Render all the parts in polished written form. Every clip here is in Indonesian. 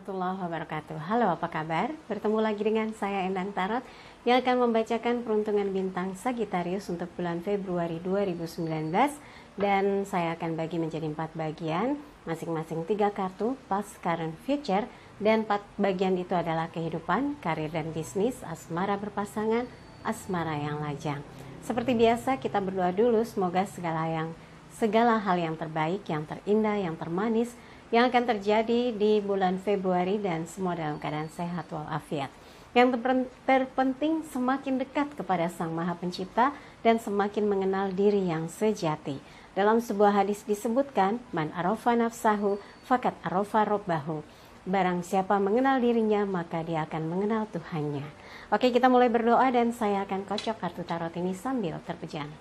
warahmatullahi wabarakatuh. Halo, apa kabar? Bertemu lagi dengan saya Endang Tarot yang akan membacakan peruntungan bintang Sagittarius untuk bulan Februari 2019. Dan saya akan bagi menjadi 4 bagian, masing-masing 3 kartu, past, current, future. Dan 4 bagian itu adalah kehidupan, karir dan bisnis, asmara berpasangan, asmara yang lajang. Seperti biasa kita berdoa dulu, semoga segala hal yang terbaik, yang terindah, yang termanis yang akan terjadi di bulan Februari dan semua dalam keadaan sehat walafiat. Yang terpenting semakin dekat kepada Sang Maha Pencipta dan semakin mengenal diri yang sejati. Dalam sebuah hadis disebutkan, man arafa nafsahu fakat arafa robbahu. Barang siapa mengenal dirinya, maka dia akan mengenal Tuhannya. Oke, kita mulai berdoa dan saya akan kocok kartu tarot ini sambil terpejam.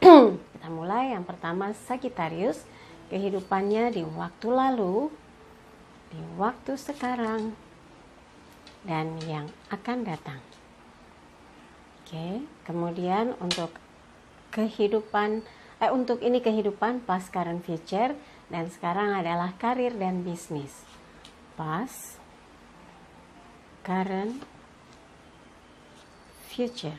Kita mulai. Yang pertama, Sagittarius, kehidupannya di waktu lalu, di waktu sekarang, dan yang akan datang. Oke, kemudian untuk kehidupan, untuk ini kehidupan, past, current, future, dan sekarang adalah karir dan bisnis. Past, current, future.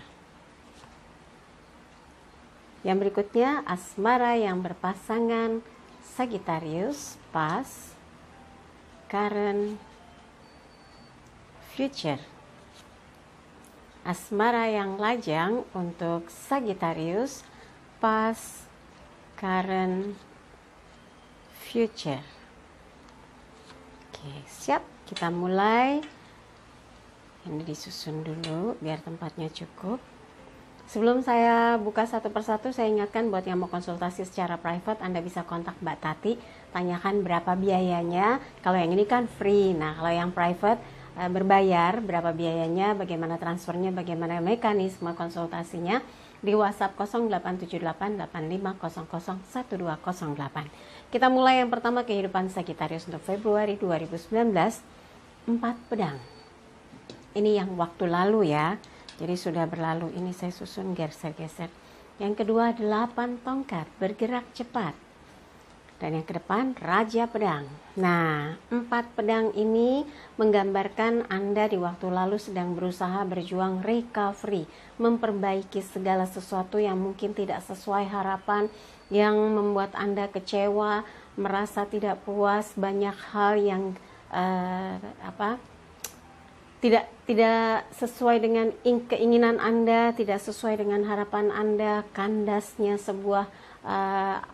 Yang berikutnya, asmara yang berpasangan Sagittarius, past, current, future. Asmara yang lajang untuk Sagittarius, past, current, future. Oke, siap. Kita mulai. Ini disusun dulu biar tempatnya cukup. Sebelum saya buka satu persatu, saya ingatkan buat yang mau konsultasi secara private, Anda bisa kontak Mbak Tati, tanyakan berapa biayanya. Kalau yang ini kan free, nah kalau yang private berbayar, berapa biayanya, bagaimana transfernya, bagaimana mekanisme konsultasinya di WhatsApp 087885001208. Kita mulai yang pertama, kehidupan Sagittarius untuk Februari 2019, 4 pedang. Ini yang waktu lalu ya. Jadi sudah berlalu, ini saya susun geser-geser. Yang kedua, 8 tongkat, bergerak cepat. Dan yang ke depan, Raja Pedang. Nah, 4 pedang ini menggambarkan Anda di waktu lalu sedang berusaha berjuang recovery, memperbaiki segala sesuatu yang mungkin tidak sesuai harapan, yang membuat Anda kecewa, merasa tidak puas, banyak hal yang tidak sesuai dengan keinginan Anda, tidak sesuai dengan harapan Anda, kandasnya sebuah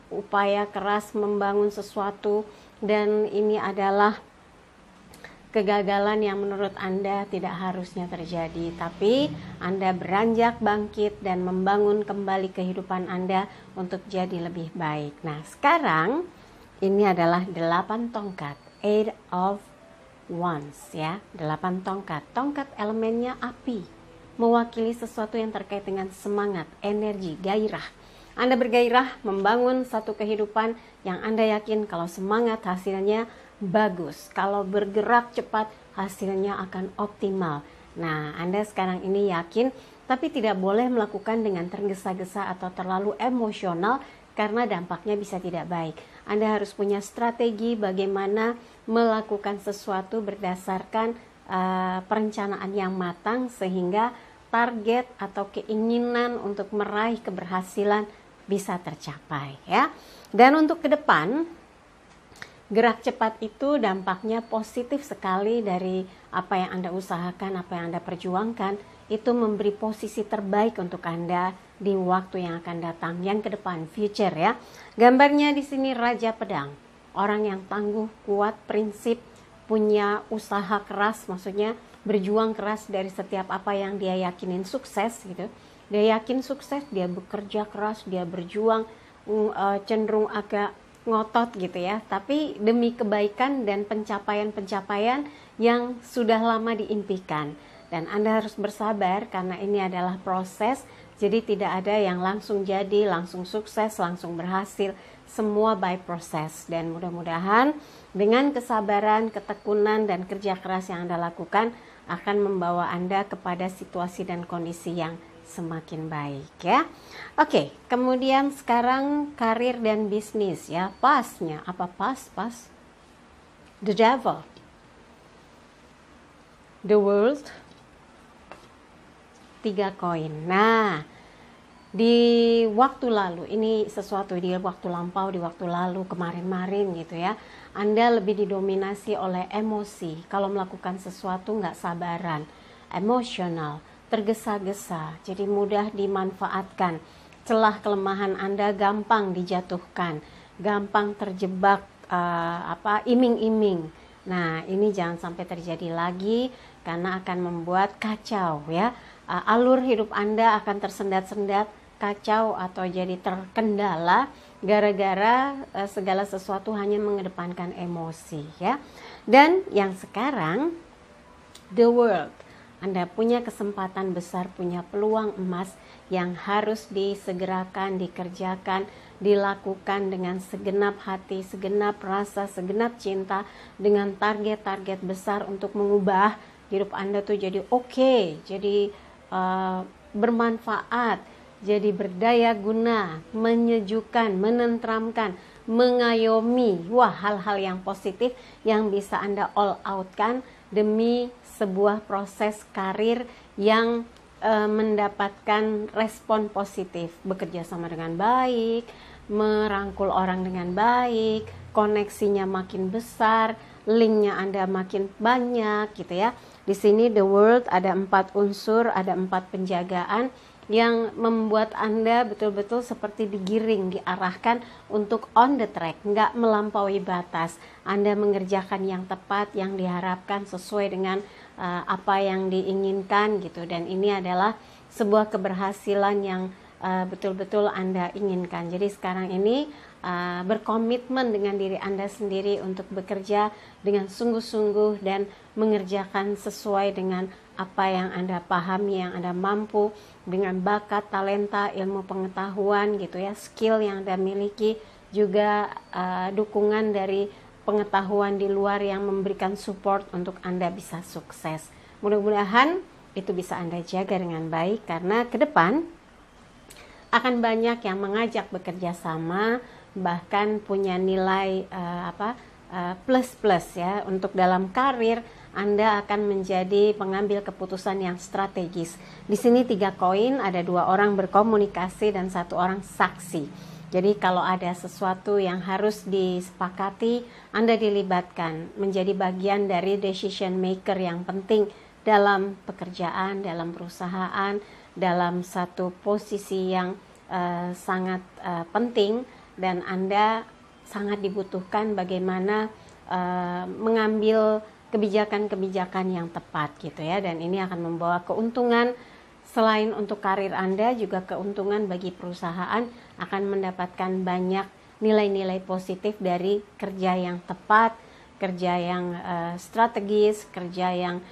upaya keras membangun sesuatu, dan ini adalah kegagalan yang menurut Anda tidak harusnya terjadi, tapi Anda beranjak bangkit dan membangun kembali kehidupan Anda untuk jadi lebih baik. Nah, sekarang ini adalah 8 tongkat, 8 of Wands ya, 8 tongkat. Tongkat elemennya api, mewakili sesuatu yang terkait dengan semangat, energi, gairah. Anda bergairah membangun satu kehidupan yang Anda yakin kalau semangat hasilnya bagus, kalau bergerak cepat hasilnya akan optimal. Nah, Anda sekarang ini yakin, tapi tidak boleh melakukan dengan tergesa-gesa atau terlalu emosional karena dampaknya bisa tidak baik. Anda harus punya strategi bagaimana melakukan sesuatu berdasarkan perencanaan yang matang sehingga target atau keinginan untuk meraih keberhasilan bisa tercapai ya. Dan untuk ke depan, gerak cepat itu dampaknya positif sekali. Dari apa yang Anda usahakan, apa yang Anda perjuangkan, itu memberi posisi terbaik untuk Anda di waktu yang akan datang. Yang ke depan, future ya. Gambarnya di sini Raja Pedang. Orang yang tangguh, kuat, prinsip, punya usaha keras, maksudnya berjuang keras dari setiap apa yang dia yakinin sukses gitu. Dia yakin sukses, dia bekerja keras, dia berjuang, cenderung agak ngotot gitu ya, tapi demi kebaikan dan pencapaian-pencapaian yang sudah lama diimpikan. Dan Anda harus bersabar karena ini adalah proses, jadi tidak ada yang langsung jadi, langsung sukses, langsung berhasil, semua by proses. Dan mudah-mudahan dengan kesabaran, ketekunan, dan kerja keras yang Anda lakukan akan membawa Anda kepada situasi dan kondisi yang semakin baik ya. Oke, kemudian sekarang karir dan bisnis ya. Pasnya apa? Pas the devil, the world, 3 koin. Nah, di waktu lalu, ini sesuatu di waktu lampau, di waktu lalu, kemarin-marin gitu ya, Anda lebih didominasi oleh emosi. Kalau melakukan sesuatu nggak sabaran, emosional, tergesa-gesa, jadi mudah dimanfaatkan. Celah kelemahan Anda gampang dijatuhkan, gampang terjebak iming-iming. Nah, ini jangan sampai terjadi lagi karena akan membuat kacau ya. Alur hidup Anda akan tersendat-sendat, kacau atau jadi terkendala gara-gara segala sesuatu hanya mengedepankan emosi ya. Dan yang sekarang the world, Anda punya kesempatan besar, punya peluang emas yang harus disegerakan, dikerjakan, dilakukan dengan segenap hati, segenap rasa, segenap cinta, dengan target-target besar untuk mengubah hidup Anda tuh jadi oke, jadi bermanfaat, jadi berdaya guna, menyejukkan, menenteramkan, mengayomi. Wah, hal-hal yang positif yang bisa Anda all outkan demi sebuah proses karir yang mendapatkan respon positif, bekerja sama dengan baik, merangkul orang dengan baik, koneksinya makin besar, linknya Anda makin banyak gitu ya. Di sini the world ada 4 unsur, ada 4 penjagaan yang membuat Anda betul-betul seperti digiring, diarahkan untuk on the track, nggak melampaui batas. Anda mengerjakan yang tepat, yang diharapkan sesuai dengan apa yang diinginkan gitu. Dan ini adalah sebuah keberhasilan yang betul-betul Anda inginkan. Jadi sekarang ini berkomitmen dengan diri Anda sendiri untuk bekerja dengan sungguh-sungguh dan mengerjakan sesuai dengan apa yang Anda pahami, yang Anda mampu, dengan bakat, talenta, ilmu pengetahuan gitu ya, skill yang Anda miliki, juga dukungan dari pengetahuan di luar yang memberikan support untuk Anda bisa sukses. Mudah-mudahan itu bisa Anda jaga dengan baik, karena ke depan akan banyak yang mengajak bekerja sama, bahkan punya nilai plus ya untuk dalam karir. Anda akan menjadi pengambil keputusan yang strategis. Di sini 3 koin, ada 2 orang berkomunikasi dan 1 orang saksi. Jadi kalau ada sesuatu yang harus disepakati, Anda dilibatkan menjadi bagian dari decision maker yang penting dalam pekerjaan, dalam perusahaan, dalam satu posisi yang sangat penting, dan Anda sangat dibutuhkan bagaimana mengambil kebijakan-kebijakan yang tepat gitu ya. Dan ini akan membawa keuntungan selain untuk karir Anda, juga keuntungan bagi perusahaan, akan mendapatkan banyak nilai-nilai positif dari kerja yang tepat, kerja yang strategis, kerja yang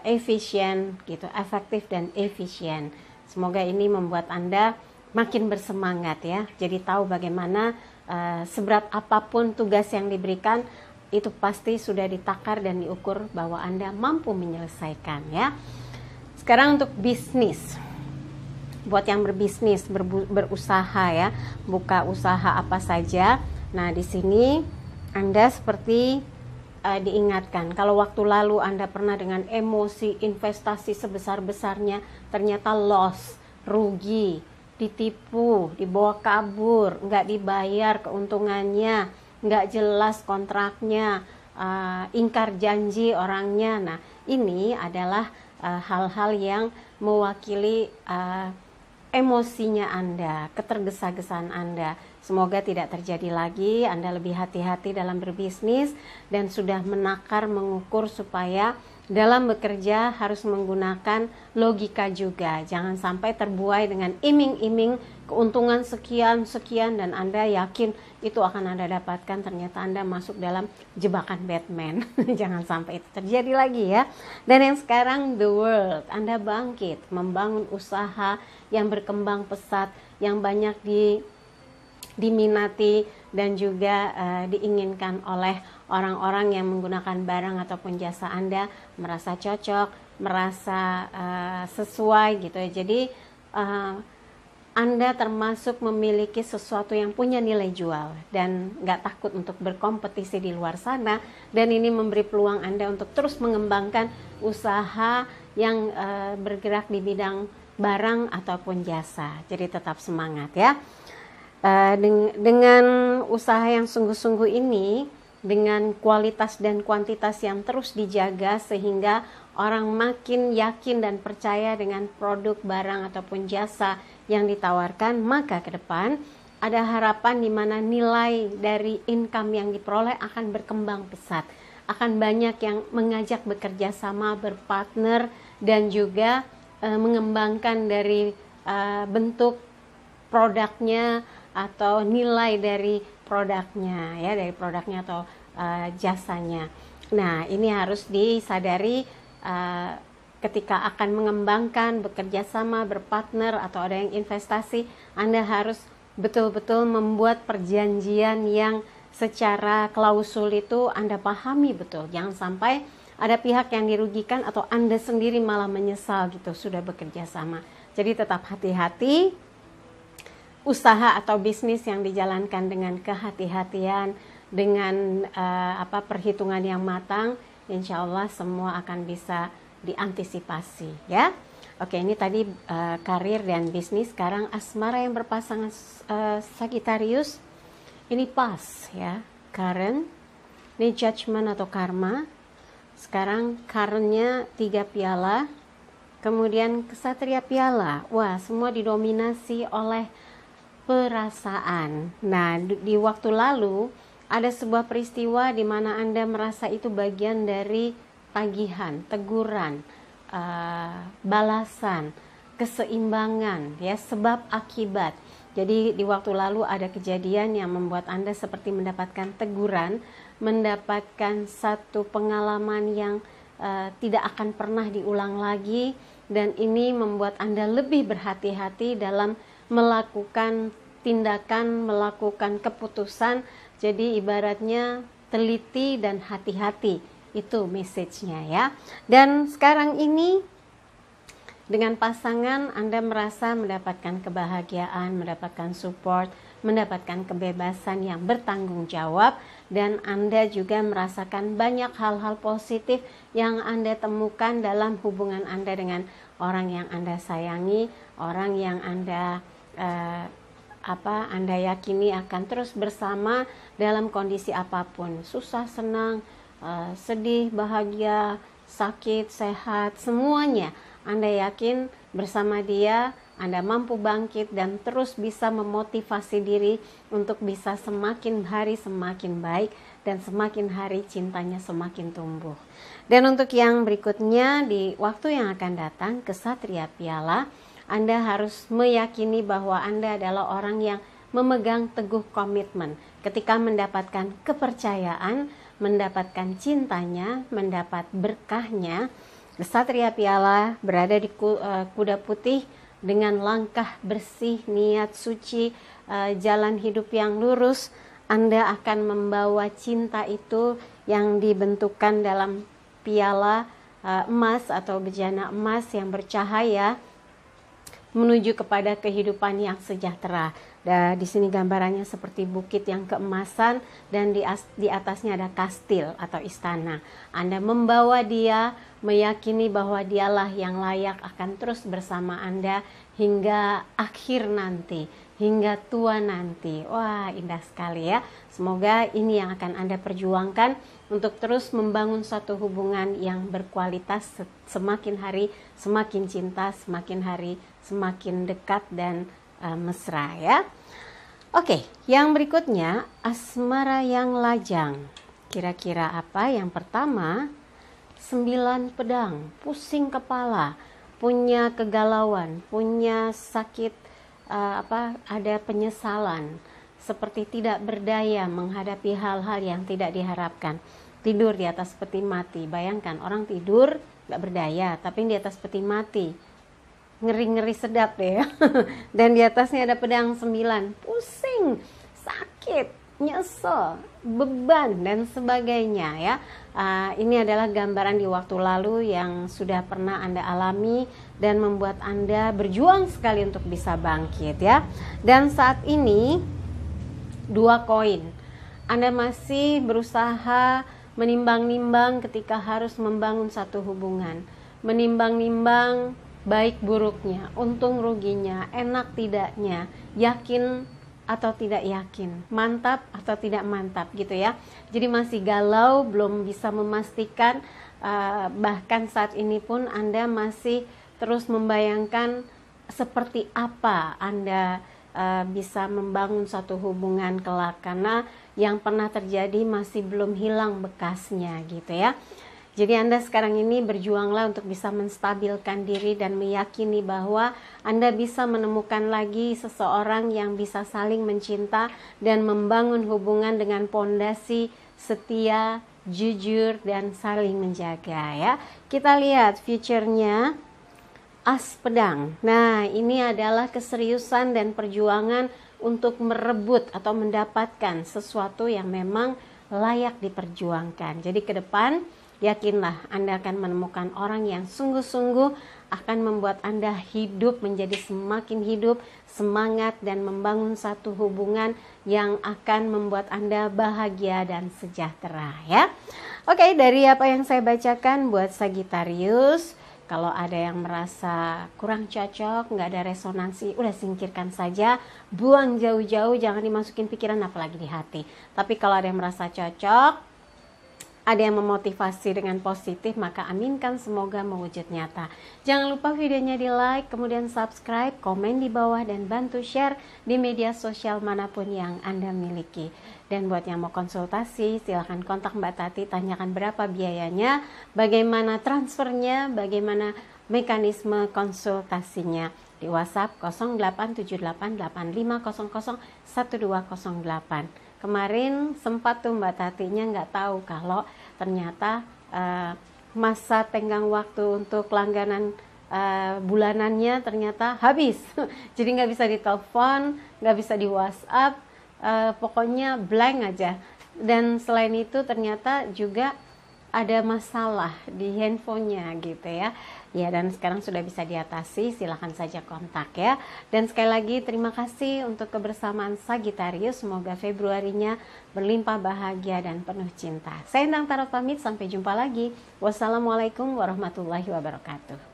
efisien gitu, efektif dan efisien. Semoga ini membuat Anda makin bersemangat ya. Jadi tahu bagaimana seberat apapun tugas yang diberikan, itu pasti sudah ditakar dan diukur bahwa Anda mampu menyelesaikan ya. Sekarang untuk bisnis. Buat yang berbisnis, berusaha ya, buka usaha apa saja. Nah, di sini Anda seperti diingatkan, kalau waktu lalu Anda pernah dengan emosi investasi sebesar-besarnya, ternyata loss, rugi, ditipu, dibawa kabur, nggak dibayar keuntungannya, nggak jelas kontraknya, ingkar janji orangnya. Nah, ini adalah hal-hal yang mewakili emosinya Anda, ketergesa-gesaan Anda. Semoga tidak terjadi lagi. Anda lebih hati-hati dalam berbisnis dan sudah menakar, mengukur supaya dalam bekerja harus menggunakan logika juga. Jangan sampai terbuai dengan iming-iming keuntungan sekian dan Anda yakin itu akan Anda dapatkan, ternyata Anda masuk dalam jebakan Batman. Jangan sampai itu terjadi lagi ya. Dan yang sekarang the world, Anda bangkit, membangun usaha yang berkembang pesat, yang banyak diminati dan juga diinginkan oleh orang-orang yang menggunakan barang ataupun jasa Anda, merasa cocok, merasa sesuai gitu ya. Jadi Anda termasuk memiliki sesuatu yang punya nilai jual dan nggak takut untuk berkompetisi di luar sana, dan ini memberi peluang Anda untuk terus mengembangkan usaha yang bergerak di bidang barang ataupun jasa. Jadi tetap semangat ya. Dengan usaha yang sungguh-sungguh ini, dengan kualitas dan kuantitas yang terus dijaga sehingga orang makin yakin dan percaya dengan produk, barang ataupun jasa yang ditawarkan, maka ke depan ada harapan di mana nilai dari income yang diperoleh akan berkembang pesat. Akan banyak yang mengajak bekerja sama, berpartner, dan juga mengembangkan dari bentuk produknya atau nilai dari produknya ya, dari produknya atau jasanya. Nah, ini harus disadari ketika akan mengembangkan, bekerja sama, berpartner atau ada yang investasi, Anda harus betul-betul membuat perjanjian yang secara klausul itu Anda pahami betul. Jangan sampai ada pihak yang dirugikan atau Anda sendiri malah menyesal gitu sudah bekerja sama. Jadi tetap hati-hati. Usaha atau bisnis yang dijalankan dengan kehati-hatian, dengan perhitungan yang matang, insya Allah semua akan bisa diantisipasi ya. Oke, ini tadi karir dan bisnis. Sekarang asmara yang berpasangan Sagittarius, ini pas ya, Karen, ini judgment atau karma. Sekarang Karennya 3 piala, kemudian Kesatria piala. Wah, semua didominasi oleh perasaan. Nah, di waktu lalu ada sebuah peristiwa di mana Anda merasa itu bagian dari tagihan, teguran, balasan, keseimbangan, ya, sebab akibat. Jadi di waktu lalu ada kejadian yang membuat Anda seperti mendapatkan teguran, mendapatkan satu pengalaman yang tidak akan pernah diulang lagi, dan ini membuat Anda lebih berhati-hati dalam melakukan tindakan, melakukan keputusan. Jadi ibaratnya teliti dan hati-hati, itu message-nya ya. Dan sekarang ini dengan pasangan Anda merasa mendapatkan kebahagiaan, mendapatkan support, mendapatkan kebebasan yang bertanggung jawab, dan Anda juga merasakan banyak hal-hal positif yang Anda temukan dalam hubungan Anda dengan orang yang Anda sayangi, orang yang Anda Anda yakini akan terus bersama dalam kondisi apapun, susah, senang, sedih, bahagia, sakit, sehat, semuanya Anda yakin bersama dia Anda mampu bangkit dan terus bisa memotivasi diri untuk bisa semakin hari semakin baik dan semakin hari cintanya semakin tumbuh. Dan untuk yang berikutnya di waktu yang akan datang, Kesatria piala, Anda harus meyakini bahwa Anda adalah orang yang memegang teguh komitmen ketika mendapatkan kepercayaan, mendapatkan cintanya, mendapat berkahnya. Kesatria piala berada di kuda putih dengan langkah bersih, niat suci, jalan hidup yang lurus. Anda akan membawa cinta itu yang dibentukkan dalam piala emas atau bejana emas yang bercahaya menuju kepada kehidupan yang sejahtera. Dan di sini gambarannya seperti bukit yang keemasan dan di atasnya ada kastil atau istana. Anda membawa dia, meyakini bahwa dialah yang layak akan terus bersama Anda hingga akhir nanti, hingga tua nanti. Wah, indah sekali ya. Semoga ini yang akan Anda perjuangkan untuk terus membangun satu hubungan yang berkualitas, semakin hari semakin cinta, semakin hari semakin dekat dan mesra ya. Oke, yang berikutnya asmara yang lajang. Kira-kira apa? Yang pertama, 9 pedang, pusing kepala, punya kegalauan, punya sakit, ada penyesalan, seperti tidak berdaya menghadapi hal-hal yang tidak diharapkan. Tidur di atas peti mati. Bayangkan orang tidur gak berdaya, tapi di atas peti mati. Ngeri-ngeri sedap deh ya. Dan di atasnya ada pedang 9. Pusing, sakit, nyesel, beban dan sebagainya ya. Ini adalah gambaran di waktu lalu yang sudah pernah Anda alami dan membuat Anda berjuang sekali untuk bisa bangkit ya. Dan saat ini 2 koin. Anda masih berusaha menimbang-nimbang ketika harus membangun satu hubungan. Menimbang-nimbang baik buruknya, untung ruginya, enak tidaknya, yakin atau tidak yakin, mantap atau tidak mantap gitu ya. Jadi masih galau, belum bisa memastikan, bahkan saat ini pun Anda masih terus membayangkan seperti apa Anda bisa membangun satu hubungan kelak, karena yang pernah terjadi masih belum hilang bekasnya gitu ya. Jadi Anda sekarang ini berjuanglah untuk bisa menstabilkan diri dan meyakini bahwa Anda bisa menemukan lagi seseorang yang bisa saling mencinta dan membangun hubungan dengan pondasi setia, jujur, dan saling menjaga ya. Kita lihat future-nya, As Pedang. Nah, ini adalah keseriusan dan perjuangan untuk merebut atau mendapatkan sesuatu yang memang layak diperjuangkan. Jadi ke depan yakinlah Anda akan menemukan orang yang sungguh-sungguh akan membuat Anda hidup menjadi semakin hidup, semangat, dan membangun satu hubungan yang akan membuat Anda bahagia dan sejahtera ya. Oke, dari apa yang saya bacakan buat Sagittarius, kalau ada yang merasa kurang cocok, nggak ada resonansi, udah singkirkan saja, buang jauh-jauh, jangan dimasukin pikiran apalagi di hati. Tapi kalau ada yang merasa cocok, ada yang memotivasi dengan positif, maka aminkan semoga mewujud nyata. Jangan lupa videonya di like, kemudian subscribe, komen di bawah, dan bantu share di media sosial manapun yang Anda miliki. Dan buat yang mau konsultasi, silahkan kontak Mbak Tati, tanyakan berapa biayanya, bagaimana transfernya, bagaimana mekanisme konsultasinya. Di WhatsApp 087885001208. Kemarin sempat tuh Mbak Tatinya nggak tahu kalau ternyata masa tenggang waktu untuk langganan bulanannya ternyata habis. Jadi nggak bisa ditelepon, nggak bisa di WhatsApp, pokoknya blank aja. Dan selain itu ternyata juga ada masalah di handphonenya gitu ya. Ya, dan sekarang sudah bisa diatasi, silahkan saja kontak ya. Dan sekali lagi terima kasih untuk kebersamaan Sagittarius, semoga Februarinya berlimpah bahagia dan penuh cinta. Saya Endang Tarot pamit, sampai jumpa lagi. Wassalamualaikum warahmatullahi wabarakatuh.